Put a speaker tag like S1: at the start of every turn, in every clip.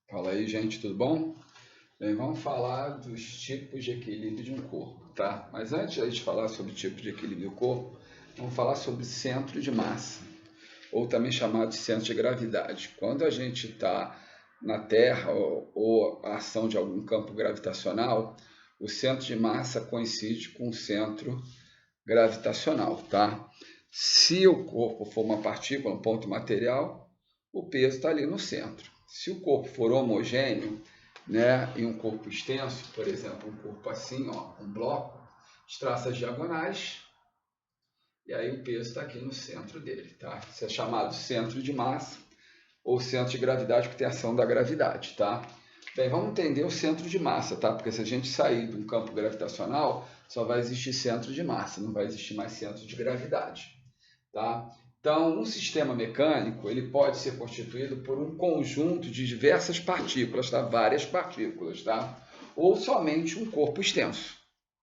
S1: Fala aí, gente, tudo bom? Bem, vamos falar dos tipos de equilíbrio de um corpo, tá? Mas antes de falar sobre tipos de equilíbrio do corpo, vamos falar sobre centro de massa, ou também chamado de centro de gravidade. Quando a gente está na Terra ou a ação de algum campo gravitacional, o centro de massa coincide com o centro gravitacional, tá? Se o corpo for uma partícula, um ponto material, o peso está ali no centro. Se o corpo for homogêneo, né, e um corpo extenso, por exemplo, um corpo assim, ó, um bloco, de traças diagonais, e aí o peso está aqui no centro dele, tá? Isso é chamado centro de massa ou centro de gravidade, que tem a ação da gravidade, tá? Bem, vamos entender o centro de massa, tá? Porque se a gente sair de um campo gravitacional, só vai existir centro de massa, não vai existir mais centro de gravidade, tá? Então, um sistema mecânico ele pode ser constituído por um conjunto de diversas partículas, tá? Várias partículas, tá? Ou somente um corpo extenso,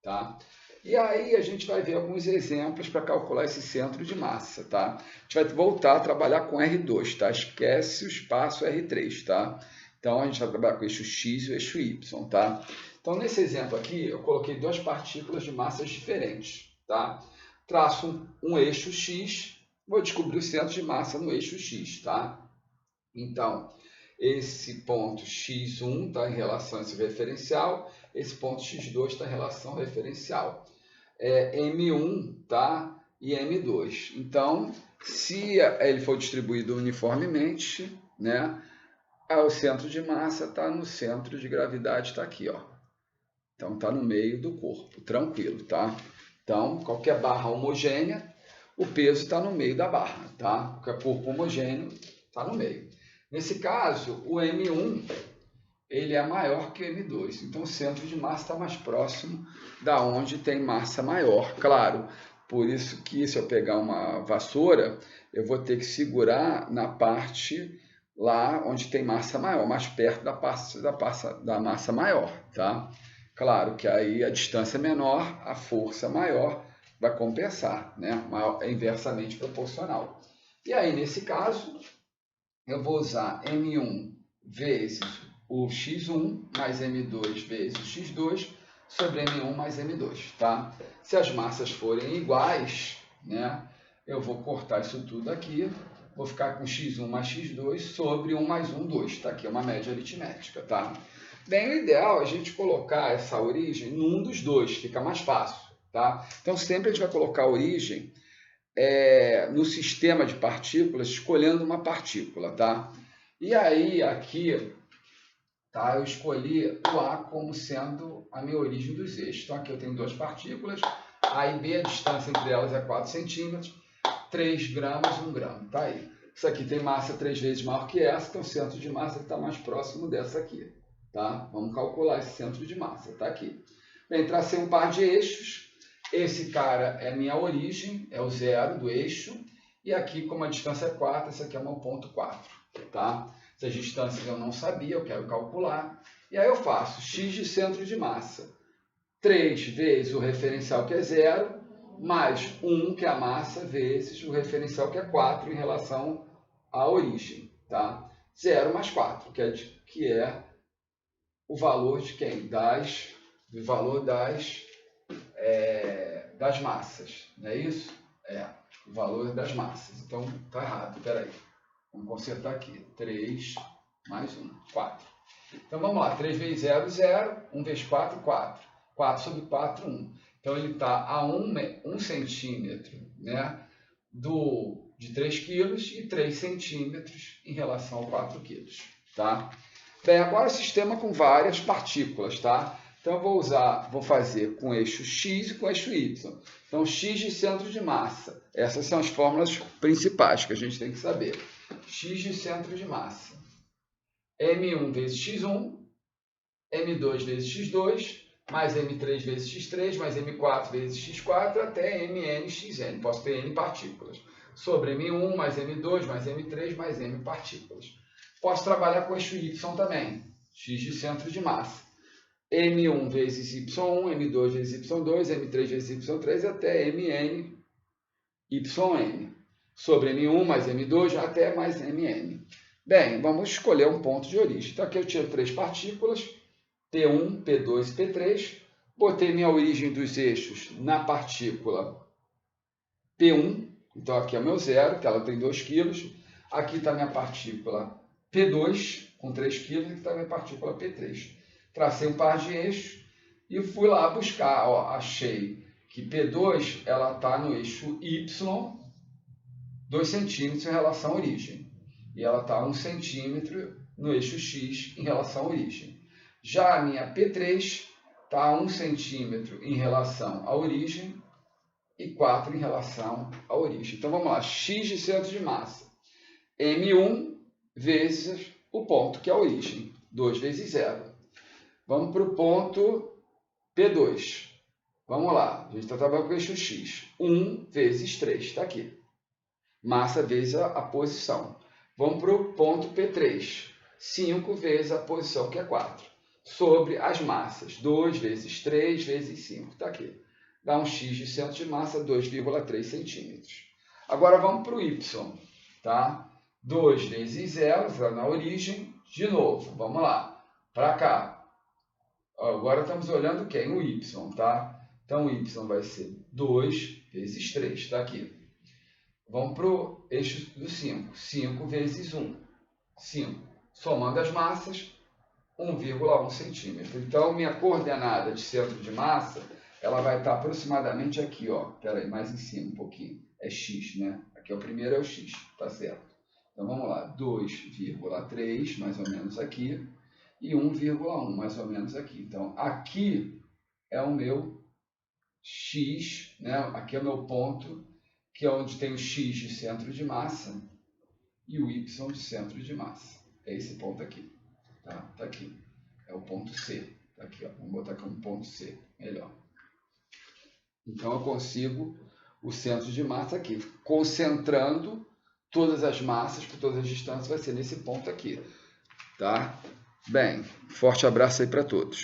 S1: tá? E aí a gente vai ver alguns exemplos para calcular esse centro de massa, tá? A gente vai voltar a trabalhar com R2, tá? Esquece o espaço R3, tá? Então a gente vai trabalhar com o eixo X e o eixo Y, tá? Então nesse exemplo aqui eu coloquei duas partículas de massas diferentes, tá? Traço um eixo X, vou descobrir o centro de massa no eixo X, tá? Então, esse ponto x1 está em relação a esse referencial, esse ponto x2 está em relação ao referencial. M1, tá? E M2. Então, se ele for distribuído uniformemente, né? O centro de massa está no centro de gravidade, está aqui, ó. Então, está no meio do corpo, tranquilo, tá? Então, qualquer barra homogênea, o peso está no meio da barra, tá? Qualquer corpo homogêneo está no meio. Nesse caso, o M1 ele é maior que o M2, então o centro de massa está mais próximo da onde tem massa maior, claro. Por isso que se eu pegar uma vassoura, eu vou ter que segurar na parte lá onde tem massa maior, mais perto da massa maior, tá? Claro que aí a distância menor, a força maior vai compensar, né? É inversamente proporcional. E aí, nesse caso, eu vou usar M1 vezes o x1 mais M2 vezes o x2 sobre M1 mais M2, tá? Se as massas forem iguais, né, eu vou cortar isso tudo aqui, vou ficar com x1 mais x2 sobre 1 mais 1, 2, tá? Aqui é uma média aritmética, tá? Bem, o ideal é a gente colocar essa origem num dos dois, fica mais fácil, tá? Então, sempre a gente vai colocar a origem no sistema de partículas, escolhendo uma partícula, tá? E aí, aqui, tá, eu escolhi o A como sendo a minha origem dos eixos. Então, aqui eu tenho duas partículas, A e B, a distância entre elas é 4 centímetros, 3 gramas, 1 grama, tá aí. Isso aqui tem massa 3 vezes maior que essa, então o centro de massa está mais próximo dessa aqui, tá? Vamos calcular esse centro de massa, tá aqui. Bem, tracei um par de eixos. Esse cara é minha origem, é o zero do eixo. E aqui, como a distância é 4, esse aqui é o meu ponto 4, tá? Essas distâncias eu não sabia, eu quero calcular. E aí eu faço x de centro de massa, 3 vezes o referencial que é 0, mais 1, que é a massa, vezes o referencial que é 4 em relação à origem, tá? 0 mais 4, que é o valor de quem? O valor das massas, não é isso? O valor das massas. Então, tá errado, peraí. Vamos consertar aqui. 3 mais 1, 4. Então, vamos lá. 3 vezes 0, 0. 1 vezes 4, 4. 4 sobre 4, 1. Então, ele está a 1 centímetro, né, de 3 quilos e 3 centímetros em relação a 4 quilos, tá? Bem, agora o sistema com várias partículas, tá? Então, eu vou fazer com eixo X e com eixo Y. Então, X de centro de massa. Essas são as fórmulas principais que a gente tem que saber. X de centro de massa. M1 vezes X1, M2 vezes X2, mais M3 vezes X3, mais M4 vezes X4, até MN/Xn. Posso ter N partículas. Sobre M1 mais M2 mais M3 mais M partículas. Posso trabalhar com eixo Y também. X de centro de massa. M1 vezes Y1, M2 vezes Y2, M3 vezes Y3, até MN, YN. Sobre M1 mais M2, até mais MN. Bem, vamos escolher um ponto de origem. Então aqui eu tiro 3 partículas, P1, P2 e P3. Botei minha origem dos eixos na partícula P1. Então aqui é o meu zero, que ela tem 2 kg. Aqui está minha partícula P2, com 3 kg, e aqui está minha partícula P3. Tracei um par de eixos e fui lá buscar. Ó, achei que P2 ela está no eixo Y, 2 centímetros em relação à origem. E ela está 1 centímetro no eixo X em relação à origem. Já a minha P3 está a 1 centímetro em relação à origem e 4 em relação à origem. Então vamos lá, X de centro de massa. M1 vezes o ponto, que é a origem. 2 vezes 0. Vamos para o ponto P2. Vamos lá, a gente está trabalhando com o eixo X. 1 vezes 3, está aqui. Massa vezes a posição. Vamos para o ponto P3. 5 vezes a posição, que é 4. Sobre as massas. 2 vezes 3 vezes 5. Está aqui. Dá um X de centro de massa, 2,3 centímetros. Agora vamos para o Y. Tá? 2 vezes 0, na origem. De novo, vamos lá. Para cá. Agora estamos olhando quem? O Y. Tá? Então o Y vai ser 2 vezes 3. Está aqui. Vamos para o eixo do 5. 5 vezes 1. 5. Somando as massas, 1,1 centímetro. Então, minha coordenada de centro de massa, ela vai estar aproximadamente aqui, ó. Espera aí, mais em cima um pouquinho. É X, né? Aqui o primeiro é o X, tá certo? Então, vamos lá. 2,3, mais ou menos aqui. E 1,1, mais ou menos aqui. Então, aqui é o meu X, né? Aqui é o meu ponto, que é onde tem o X de centro de massa e o Y de centro de massa. É esse ponto aqui. Tá aqui. É o ponto C. Tá aqui, ó. Vamos botar como ponto C. Melhor. Então, eu consigo o centro de massa aqui. Concentrando todas as massas por todas as distâncias, vai ser nesse ponto aqui. Tá? Bem, forte abraço aí para todos.